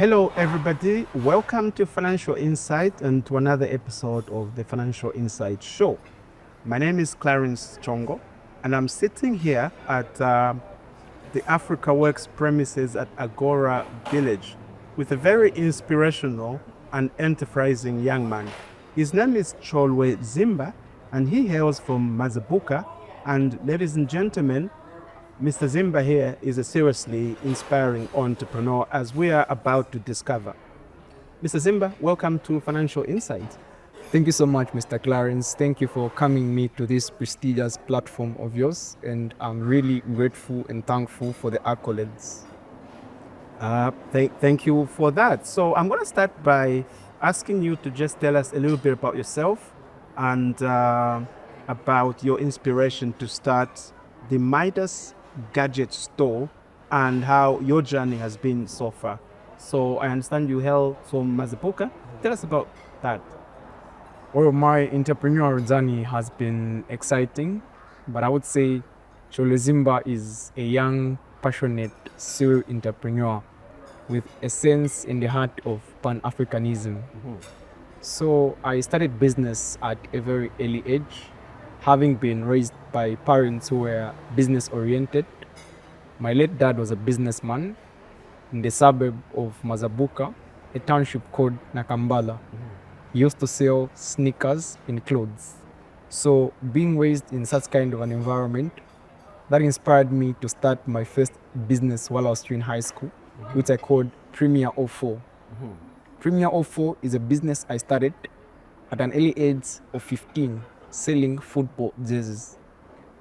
Hello, everybody. Welcome to Financial Insight and to another episode of the Financial Insight Show. My name is Clarence Chongo, and I'm sitting here at the Africa Works premises at Agora Village with a very inspirational and enterprising young man. His name is Choolwe Zimba, and he hails from Mazabuka. And ladies and gentlemen, Mr. Zimba here is a seriously inspiring entrepreneur, as we are about to discover. Mr. Zimba, welcome to Financial Insight. Thank you so much, Mr. Clarence. Thank you for coming me to this prestigious platform of yours, and I'm really grateful and thankful for the accolades. Thank you for that. So I'm going to start by asking you to just tell us a little bit about yourself and about your inspiration to start the Midas Gadget Store and how your journey has been so far. So I understand you hail from Mazabuka. Tell us about that. Well, my entrepreneurial journey has been exciting, but I would say Choolwe Zimba is a young, passionate serial entrepreneur with a sense in the heart of Pan-Africanism. So I started business at a very early age, having been raised by parents who were business-oriented. My late dad was a businessman in the suburb of Mazabuka, a township called Nakambala. He used to sell sneakers and clothes. So being raised in such kind of an environment, that inspired me to start my first business while I was still in high school, which I called Premier 04. Premier 04 is a business I started at an early age of 15, selling football jerseys.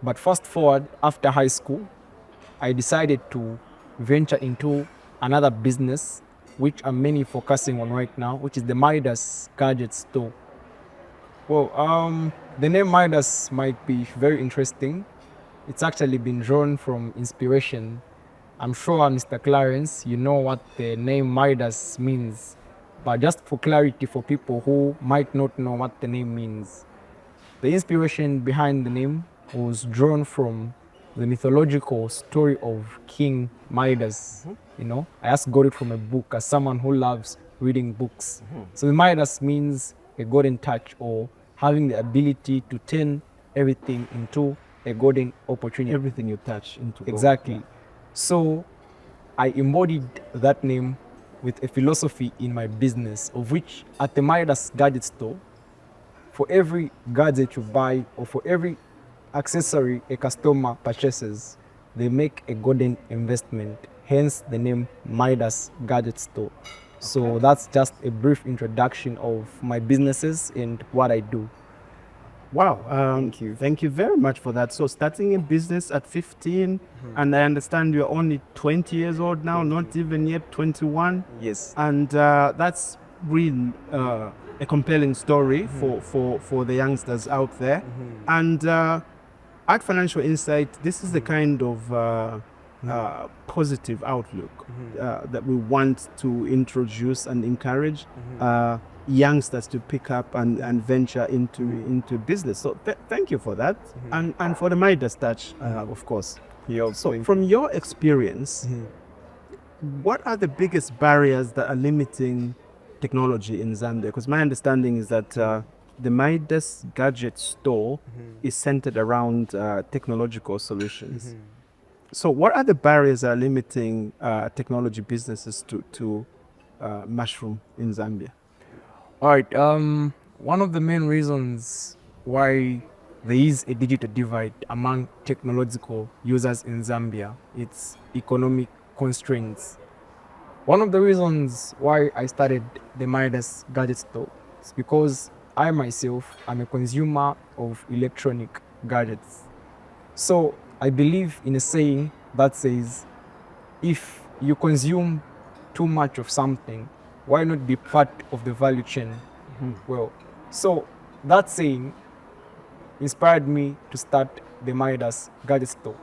But fast forward, after high school, I decided to venture into another business, which I'm mainly focusing on right now, which is the Midas Gadget Store. Well, the name Midas might be very interesting. It's actually been drawn from inspiration. I'm sure, Mr. Clarence, you know what the name Midas means. But just for clarity for people who might not know what the name means, the inspiration behind the name was drawn from the mythological story of King Midas. You know, I just got it from a book as someone who loves reading books. So the Midas means a golden touch, or having the ability to turn everything into a golden opportunity. Everything you touch into gold. Exactly. So I embodied that name with a philosophy in my business, of which at the Midas Gadget Store, for every gadget you buy or for every accessory a customer purchases, they make a golden investment, hence the name Midas Gadget Store. So that's just a brief introduction of my businesses and what I do. Wow. Thank you. Thank you very much for that. So starting a business at 15, and I understand you're only 20 years old now, not even yet 21. Yes. And that's really a compelling story for the youngsters out there. And at Financial Insight, this is the kind of positive outlook that we want to introduce and encourage youngsters to pick up and venture into business. So thank you for that. And for the Midas touch, of course. So from your experience, what are the biggest barriers that are limiting technology in Zambia? Because my understanding is that the Midas Gadget Store is centered around technological solutions. So what are the barriers that are limiting technology businesses to mushroom in Zambia? All right. One of the main reasons why there is a digital divide among technological users in Zambia, it's economic constraints. One of the reasons why I started the Midas Gadget Store is because I myself am a consumer of electronic gadgets. So I believe in a saying that says, if you consume too much of something, why not be part of the value chain? Well, so that saying inspired me to start the Midas Gadget Store.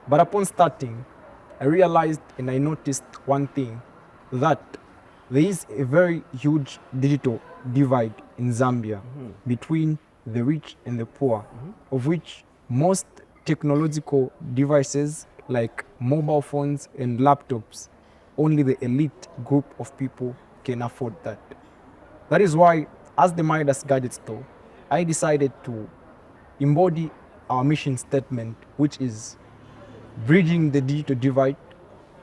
But upon starting, I realized and I noticed one thing, that there is a very huge digital divide in Zambia between the rich and the poor, of which most technological devices like mobile phones and laptops only the elite group of people can afford that. That is why, as the Midas Gadget Store, I decided to embody our mission statement, which is bridging the digital divide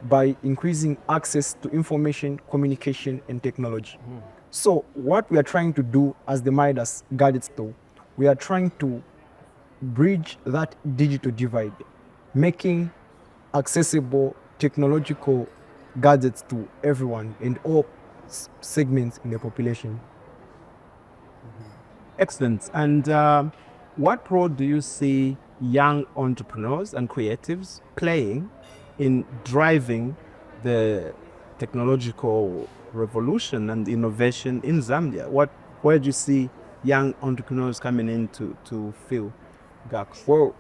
by increasing access to information, communication, and technology. So what we are trying to do as the Midas Gadget Store, we are trying to bridge that digital divide, making accessible technological gadgets to everyone in all segments in the population. Excellent. And what role do you see young entrepreneurs and creatives playing in driving the technological revolution and innovation in Zambia? Where do you see young entrepreneurs coming in to fill gaps? Well,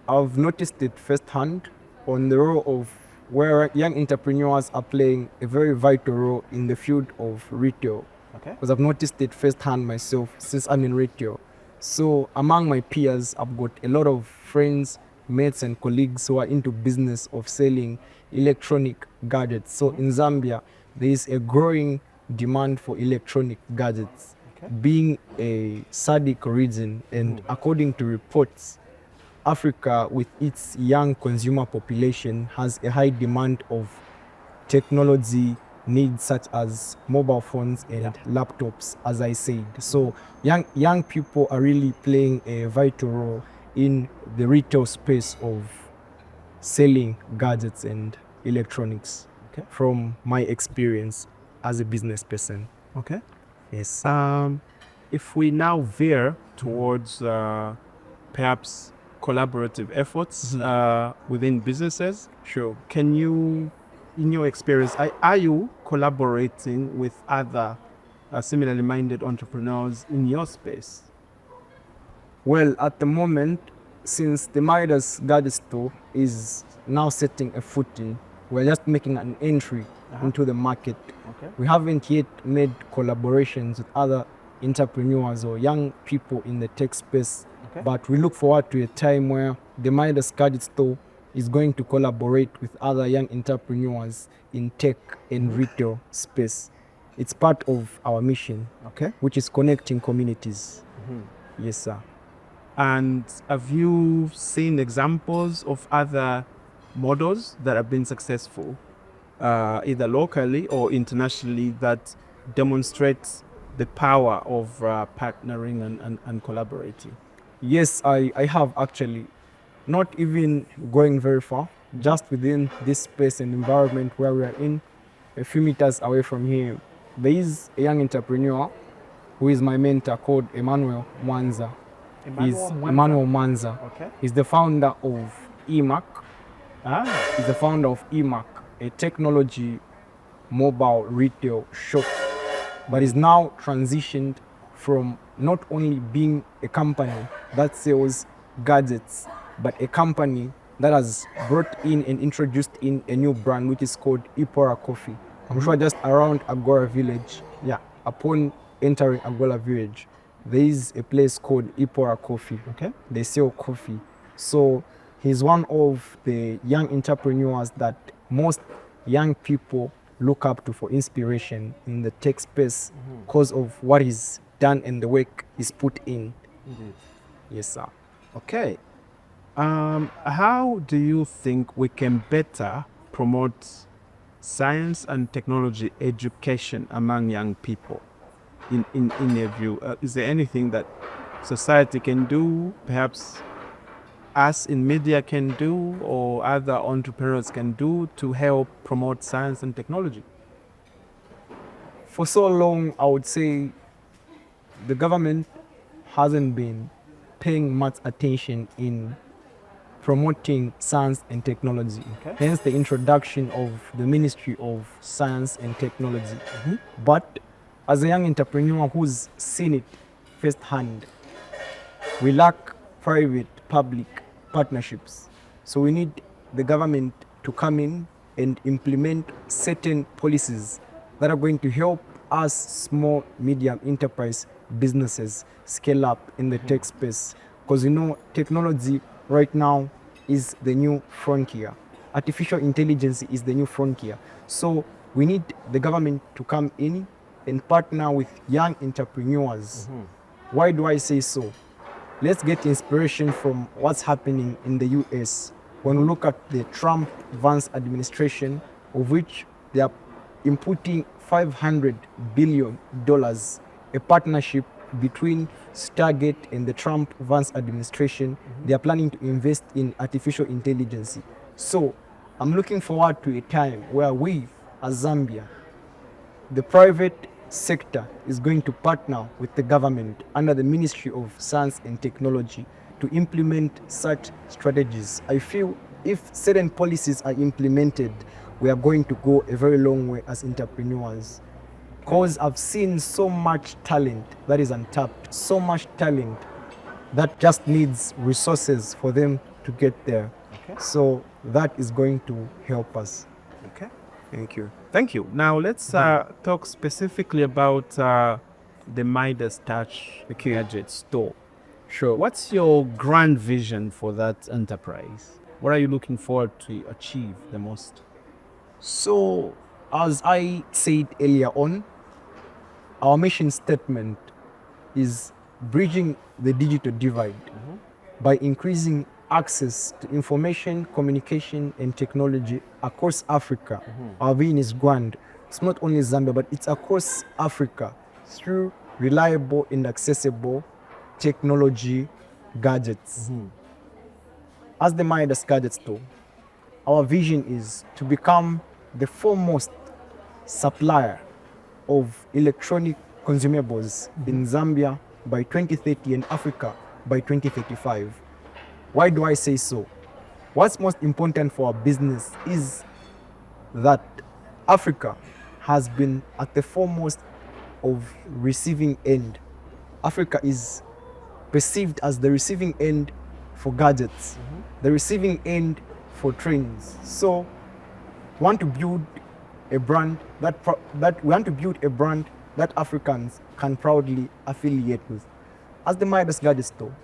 I've noticed it firsthand on the role of where young entrepreneurs are playing a very vital role in the field of retail. Okay. Because I've noticed it firsthand myself since I'm in retail. So among my peers, I've got a lot of friends, mates, and colleagues who are into business of selling electronic gadgets. So in Zambia, there is a growing demand for electronic gadgets. Okay. Being a SADC region, and according to reports, Africa, with its young consumer population, has a high demand of technology needs such as mobile phones and laptops, as I said. So young people are really playing a vital role in the retail space of selling gadgets and electronics. Okay. From my experience as a business person. Okay. Yes. If we now veer towards perhaps collaborative efforts within businesses, Sure. can you, in your experience, are you collaborating with other similarly minded entrepreneurs in your space? Well, at the moment, since the Midas Gadget Store is now setting a footing, we're just making an entry into the market. Okay. We haven't yet made collaborations with other entrepreneurs or young people in the tech space, Okay. but we look forward to a time where the Midas Gadget Store is going to collaborate with other young entrepreneurs in tech and retail space. It's part of our mission, Okay. which is connecting communities. Yes, sir. And have you seen examples of other models that have been successful, either locally or internationally, that demonstrate the power of partnering and collaborating? Yes, I have actually. Not even going very far, just within this space and environment where we are in, a few meters away from here, there is a young entrepreneur who is my mentor called Emmanuel Mwanza. Emmanuel Mwanza. Okay. He's the founder of EMAC. Ah, He's the founder of EMAC, a technology mobile retail shop, but is now transitioned from not only being a company that sells gadgets, but a company that has brought in and introduced in a new brand which is called Ipora Coffee. I'm sure just around Agora Village, yeah. upon entering Agora Village, there is a place called Ipora Coffee. Okay. They sell coffee. So he's one of the young entrepreneurs that most young people look up to for inspiration in the tech space because of what he's done and the work he's put in. Yes, sir. Okay. How do you think we can better promote science and technology education among young people? In your view, is there anything that society can do, perhaps us in media can do, or other entrepreneurs can do to help promote science and technology? For so long, I would say the government hasn't been paying much attention in promoting science and technology. Okay. Hence the introduction of the Ministry of Science and Technology. But as a young entrepreneur who's seen it firsthand, we lack private-public partnerships. So we need the government to come in and implement certain policies that are going to help us small, medium enterprise businesses scale up in the tech space. Because technology right now is the new frontier. Artificial intelligence is the new frontier. So we need the government to come in and partner with young entrepreneurs. Why do I say so? Let's get inspiration from what's happening in the US. When we look at the Trump-Vance administration, of which they are inputting $500 billion, a partnership between Stargate and the Trump-Vance administration. They are planning to invest in artificial intelligence. So I'm looking forward to a time where we, as Zambia, the private sector is going to partner with the government under the Ministry of Science and Technology to implement such strategies. I feel if certain policies are implemented, we are going to go a very long way as entrepreneurs. Because I've seen so much talent that is untapped, so much talent that just needs resources for them to get there. Okay. So that is going to help us. Okay, thank you. Thank you. Now let's talk specifically about the Midas Gadget Store. Sure. What's your grand vision for that enterprise? What are you looking forward to achieve the most? So, as I said earlier on, our mission statement is bridging the digital divide by increasing access to information, communication, and technology across Africa. Our vision is grand. It's not only Zambia, but it's across Africa through reliable and accessible technology gadgets. As the Midas Gadget Store, our vision is to become the foremost supplier of electronic consumables in Zambia by 2030 and Africa by 2035. Why do I say so? What's most important for our business is that Africa has been at the foremost of receiving end. Africa is perceived as the receiving end for gadgets, the receiving end for trains. So we want to build a brand that Africans can proudly affiliate with. As the Midas Gadget Store,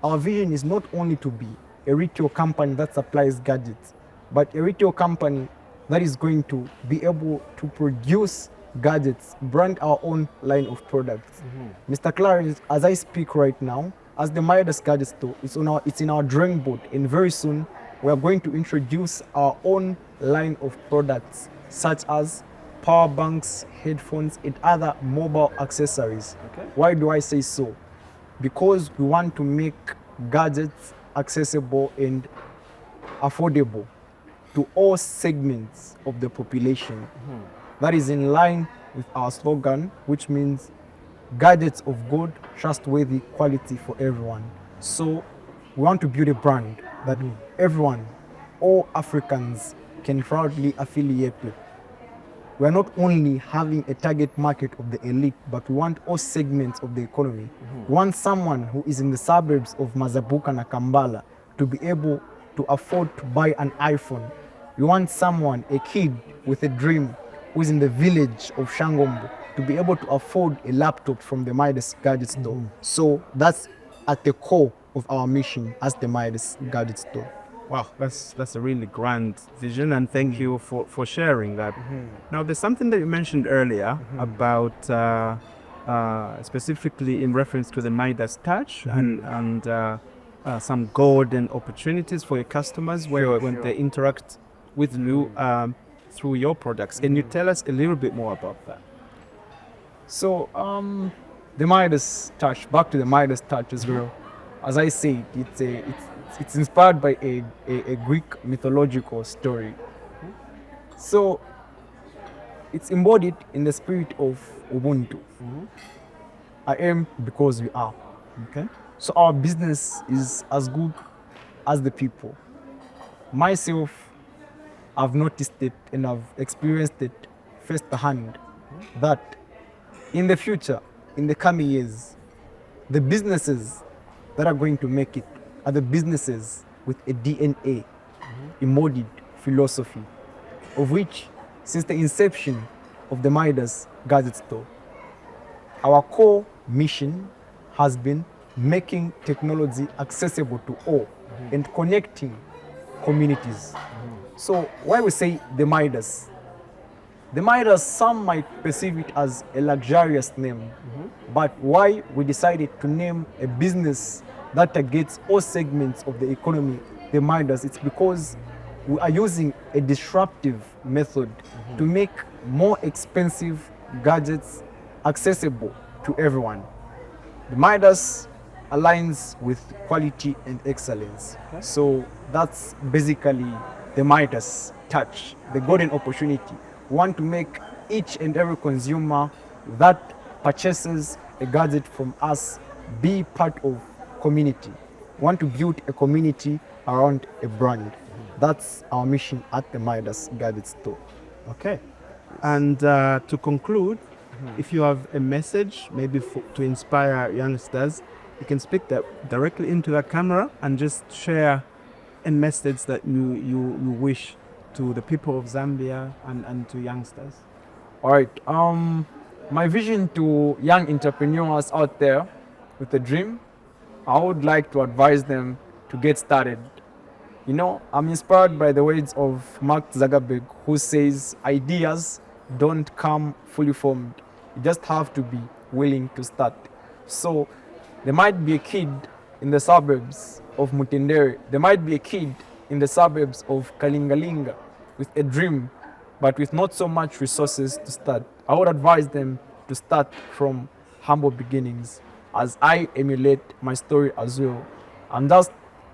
our vision is not only to be a retail company that supplies gadgets, but a retail company that is going to be able to produce gadgets, brand our own line of products. Mr. Clarence, as I speak right now, as the Midas Gadget Store, it's in our drawing board, and very soon we are going to introduce our own line of products such as power banks, headphones, and other mobile accessories. Okay. Why do I say so? Because we want to make gadgets accessible and affordable to all segments of the population. That is in line with our slogan, which means gadgets of good, trustworthy quality for everyone. So we want to build a brand that everyone, all Africans, can proudly affiliate with. We are not only having a target market of the elite, but we want all segments of the economy. We want someone who is in the suburbs of Mazabuka and Kambala to be able to afford to buy an iPhone. We want someone, a kid with a dream, who is in the village of Shangombo, to be able to afford a laptop from the Midas Gadget Store. So that's at the core of our mission as the Midas Gadget Store. Wow, that's a really grand vision, and thank you for sharing that. Now, there's something that you mentioned earlier about specifically in reference to the Midas Touch and some golden opportunities for your customers when they interact with you through your products. Can you tell us a little bit more about that? So the Midas Touch, back to the Midas Touch as well. As I said, it's inspired by a Greek mythological story. So it's embodied in the spirit of Ubuntu. I am because we are. Okay. So our business is as good as the people. Myself, I've noticed it and I've experienced it firsthand that in the future, in the coming years, the businesses that are going to make it are the businesses with a DNA, embodied philosophy, of which, since the inception of the Midas Gadget Store, our core mission has been making technology accessible to all and connecting communities. So why we say the Midas? The Midas, some might perceive it as a luxurious name, but why we decided to name a business that targets all segments of the economy the Midas, it's because we are using a disruptive method to make more expensive gadgets accessible to everyone. The Midas aligns with quality and excellence. So that's basically the Midas touch, the golden opportunity. We want to make each and every consumer that purchases a gadget from us be part of community. We want to build a community around a brand. That's our mission at the Midas Gadget Store. Okay. And to conclude, if you have a message, maybe to inspire youngsters, you can speak that directly into the camera and just share a message that you wish to the people of Zambia and to youngsters. All right. My vision to young entrepreneurs out there with a dream, I would like to advise them to get started. You know, I'm inspired by the words of Mark Zuckerberg, who says ideas don't come fully formed. You just have to be willing to start. So there might be a kid in the suburbs of Mutendere. There might be a kid in the suburbs of Kalingalinga with a dream, but with not so much resources to start. I would advise them to start from humble beginnings, as I emulate my story as well. I'm just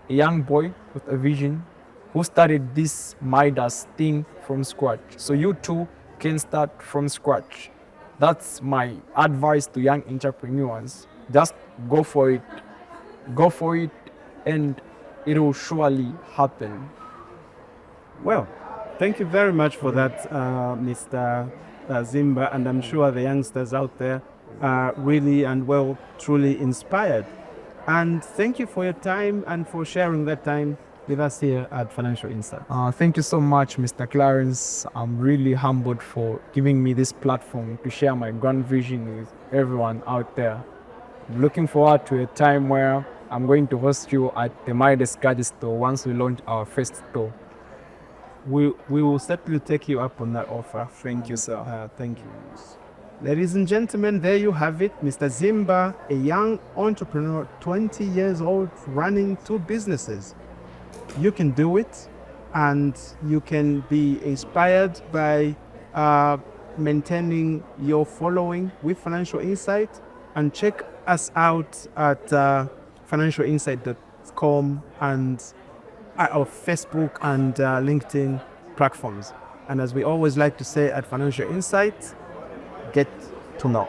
a young boy with a vision who started this Midas thing from scratch. So you too can start from scratch. That's my advice to young entrepreneurs. Just go for it. Go for it, and it will surely happen. Well, thank you very much for that, Mr. Zimba, and I'm sure the youngsters out there are really and well, truly inspired. And thank you for your time and for sharing that time with us here at Financial Insight. Thank you so much, Mr. Clarence. I'm really humbled for giving me this platform to share my grand vision with everyone out there. I'm looking forward to a time where I'm going to host you at the Midas Gadget Store once we launch our first store. We will certainly take you up on that offer. Thank you, sir. Thank you. Ladies and gentlemen, there you have it. Mr. Zimba, a young entrepreneur, 20 years old, running 2 businesses. You can do it, and you can be inspired by maintaining your following with Financial Insight. And check us out at financialinsight.com and our Facebook and LinkedIn platforms. And as we always like to say at Financial Insight, get to know.